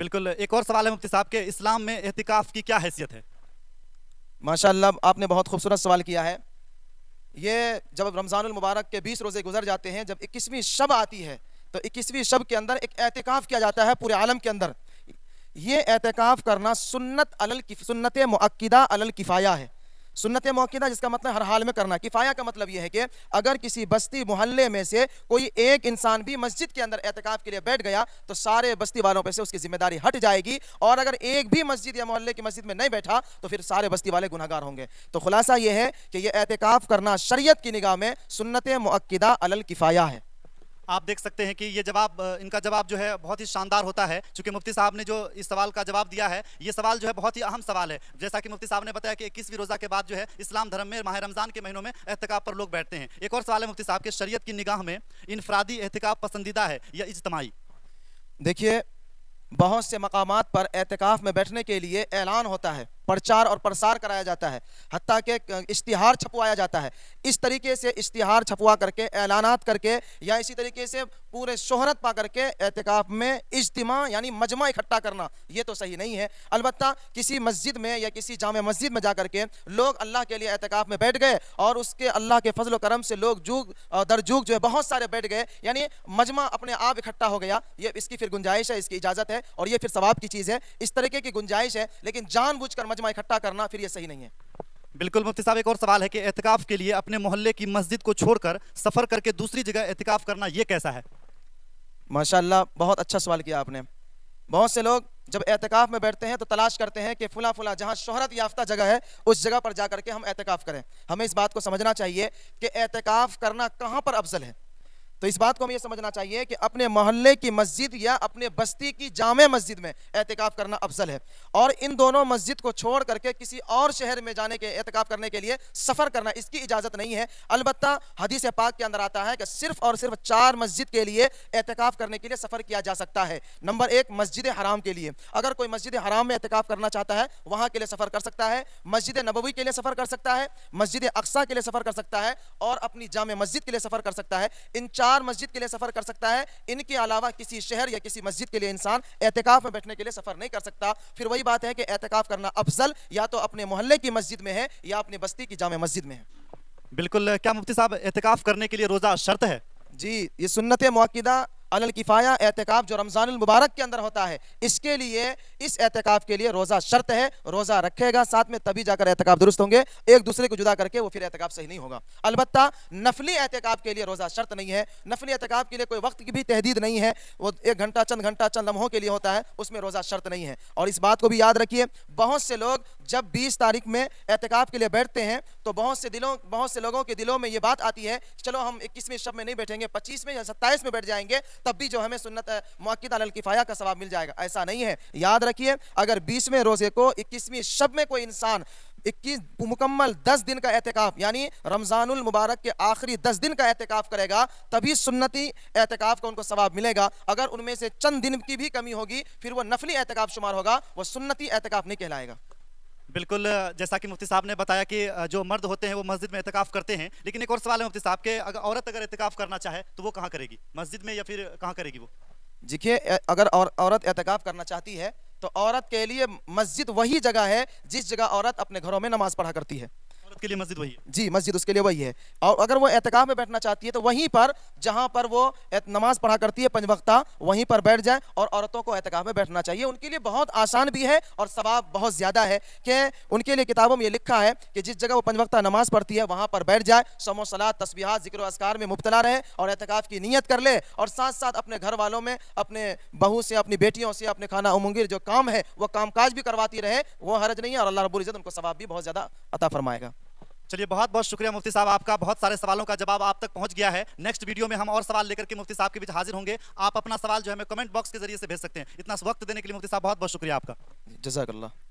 बिल्कुल, एक और सवाल है मुफ्ती साहब के, इस्लाम में एहतिकाफ की क्या हैसियत है? माशाअल्लाह, आपने बहुत खूबसूरत सवाल किया है। ये जब रमज़ानुल मुबारक के 20 रोज़े गुजर जाते हैं, जब 21वीं शब आती है, तो 21वीं शब के अंदर एक एहतिकाफ किया जाता है पूरे आलम के अंदर। ये एहतिकाफ करना सुन्नत मुअक्किदा अलल किफ़ाया है। सुन्नत मुअक्किदा जिसका मतलब हर हाल में करना। किफ़ाया का मतलब ये है कि अगर किसी बस्ती मोहल्ले में से कोई एक इंसान भी मस्जिद के अंदर एहतिकाफ के लिए बैठ गया तो सारे बस्ती वालों पे से उसकी जिम्मेदारी हट जाएगी, और अगर एक भी मस्जिद या मोहल्ले की मस्जिद में नहीं बैठा तो फिर सारे बस्ती वाले गुनहगार होंगे। तो खुलासा ये है कि ये एहतिकाफ करना शरीयत की निगाह में सुन्नत मुअक्किदा अलल किफ़ाया है। आप देख सकते हैं कि ये जवाब, इनका जवाब जो है बहुत ही शानदार होता है, क्योंकि मुफ्ती साहब ने जो इस सवाल का जवाब दिया है, ये सवाल जो है बहुत ही अहम सवाल है। जैसा कि मुफ्ती साहब ने बताया कि 21वीं रोज़ा के बाद जो है इस्लाम धर्म में माह रमज़ान के महीनों में एहतिकाफ पर लोग बैठते हैं। एक और सवाल है मुफ्ती साहब के, शरीयत की निगाह में इनफरादी एहतिकाफ पसंदीदा है या इज्तिमाई? देखिए, बहुत से मकामात पर एहतिकाफ में बैठने के लिए ऐलान होता है, प्रचार और प्रसार कराया जाता है, हत्ता के इश्तिहार छपवाया जाता है। इस तरीके से इश्तिहार छपवा करके, ऐलानात करके, या इसी तरीके से पूरे शोहरत पा करके एहतिकाफ में इज्तिमा यानी मजमा इकट्ठा करना, ये तो सही नहीं है। अलबत्ता किसी मस्जिद में या किसी जामे मस्जिद में जा करके लोग अल्लाह के लिए एहतिकाफ में बैठ गए और उसके अल्लाह के फजल करम से लोग जुग दर जुग जो है बहुत सारे बैठ गए, यानी मजमा अपने आप इकट्ठा हो गया, ये इसकी फिर गुंजाइश है, इसकी इजाज़त है और ये फिर सवाब की चीज़ है। इस तरीके की गुंजाइश है, लेकिन जानबूझकर मजमा इकट्ठा करना फिर ये सही नहीं है। बिल्कुल मुफ्ती साहब, एक और सवाल है कि एहतिकाफ के लिए अपने मोहल्ले की मस्जिद को छोड़कर सफ़र करके दूसरी जगह एहतिकाफ करना, ये कैसा है? माशाअल्लाह, बहुत अच्छा सवाल किया आपने। बहुत से लोग जब एहतिकाफ में बैठते हैं तो तलाश करते हैं कि फुला फुला जहाँ शोहरत याफ्ता जगह है उस जगह पर जाकर के हम एहतिकाफ करें। हमें इस बात को समझना चाहिए कि एहतिकाफ करना कहाँ पर अफजल है। तो इस बात को हमें यह समझना चाहिए कि अपने मोहल्ले की मस्जिद या अपने बस्ती की जामे मस्जिद में एहतिकाफ करना अफजल है, और इन दोनों मस्जिद को छोड़ करके किसी और शहर में जाने के एहतिकाफ करने के लिए सफ़र करना, इसकी इजाज़त नहीं है। अलबत्ता हदीस पाक के अंदर आता है कि सिर्फ और सिर्फ 4 मस्जिद के लिए एहतिकाफ करने के लिए सफ़र किया जा सकता है। नंबर 1, मस्जिद हराम के लिए। अगर कोई मस्जिद हराम में एहतिकाफ करना चाहता है वहाँ के लिए सफ़र कर सकता है, मस्जिद नबवी के लिए सफ़र कर सकता है, मस्जिद अक्सा के लिए सफ़र कर सकता है और अपनी जामे मस्जिद के लिए सफ़र कर सकता है। इन 4 मस्जिद के लिए सफ़र कर सकता है। इनके अलावा किसी शहर या किसी मस्जिद के लिए इंसान एहतिकाफ में बैठने के लिए सफ़र नहीं कर सकता। फिर वही बात है कि एहतिकाफ करना अफजल या तो अपने मोहल्ले की मस्जिद में है या अपनी बस्ती की जामे मस्जिद में है। बिल्कुल, क्या मुफ्ती साहब एहतिकाफ करने के लिए रोज़ा शर्त है? जी, ये सुन्नत मुअक्किदा अलल किफ़ाया एहतिकाफ जो रमज़ानुल मुबारक के अंदर होता है, इसके लिए, इस एहतिकाफ के लिए रोज़ा शर्त है। रोज़ा रखेगा साथ में तभी जाकर एहतिकाफ दुरुस्त होंगे, एक दूसरे को जुदा करके वो फिर एहतिकाफ सही नहीं होगा। अलबत्ता नफली एहतिकाफ के लिए रोज़ा शर्त नहीं है। नफली एहतिकाफ के लिए कोई वक्त की भी तहदीद नहीं है, वो 1 घंटा चंद लम्हों के लिए होता है, उसमें रोज़ा शर्त नहीं है। और इस बात को भी याद रखिए, बहुत से लोग जब 20 तारीख में एहतिकाफ के लिए बैठते हैं तो बहुत से लोगों के दिलों में ये बात आती है, चलो हम 21वें शब में नहीं बैठेंगे, 25 में या 27 में बैठ जाएंगे, तब भी जो हमें सुन्नत मुअक्किदा अलल किफ़ाया का सवाब मिल जाएगा। ऐसा नहीं है। याद रखिए, अगर 20वें रोजे को 21वीं शब में कोई इंसान 21 मुकम्मल 10 दिन का एहतिकाफ यानी रमज़ानुल मुबारक के आखिरी 10 दिन का एहतिकाफ करेगा, तभी सुन्नती एहतिकाफ का उनको सवाब मिलेगा। अगर उनमें से चंद दिन की भी कमी होगी फिर वो नफली एहतिकाफ शुमार होगा, वो सुन्नती एहतिकाफ नहीं कहलाएगा। बिल्कुल, जैसा कि मुफ्ती साहब ने बताया कि जो मर्द होते हैं वो मस्जिद में एहतिकाफ करते हैं, लेकिन एक और सवाल है मुफ्ती साहब के, अगर औरत एहतिकाफ करना चाहे तो वो कहाँ करेगी? मस्जिद में या फिर कहाँ करेगी वो? देखिए, अगर औरत एहतिकाफ करना चाहती है तो औरत के लिए मस्जिद वही जगह है जिस जगह औरत अपने घरों में नमाज पढ़ा करती है। औरत के लिए मस्जिद वही है? जी, मस्जिद उसके लिए वही है। और अगर वो एहतिकाफ में बैठना चाहती है तो वहीं पर जहां पर वो नमाज पढ़ा करती है 5 वक्ता, वहीं पर बैठ जाए, और औरतों को एहतिकाफ में बैठना चाहिए। उनके लिए बहुत आसान भी है और सवाब बहुत ज़्यादा है कि उनके लिए किताबों में ये लिखा है कि जिस जगह वो 5 वक्ता नमाज पढ़ती है वहाँ पर बैठ जाए, समो सलात तस्बीहात ज़िक्र व अस्कार में मुब्तला रहे और एहतिकाफ की नीयत कर ले, और साथ साथ अपने घर वालों में, अपने बहू से, अपनी बेटियों से, अपने खाना उमुंगिर जो काम है वो कामकाज भी करवाती रहे, वो हरज नहीं है, और अल्लाह रब्बुल इज़्ज़त उनको सवाब भी बहुत ज़्यादा अता फरमाएगा। चलिए, बहुत बहुत शुक्रिया मुफ्ती साहब आपका, बहुत सारे सवालों का जवाब आप तक पहुंच गया है। नेक्स्ट वीडियो में हम और सवाल लेकर के मुफ्ती साहब के बीच हाजिर होंगे। आप अपना सवाल जो है हमें कमेंट बॉक्स के जरिए से भेज सकते हैं। इतना वक्त देने के लिए मुफ्ती साहब बहुत बहुत शुक्रिया आपका। जज़ाकल्लाह।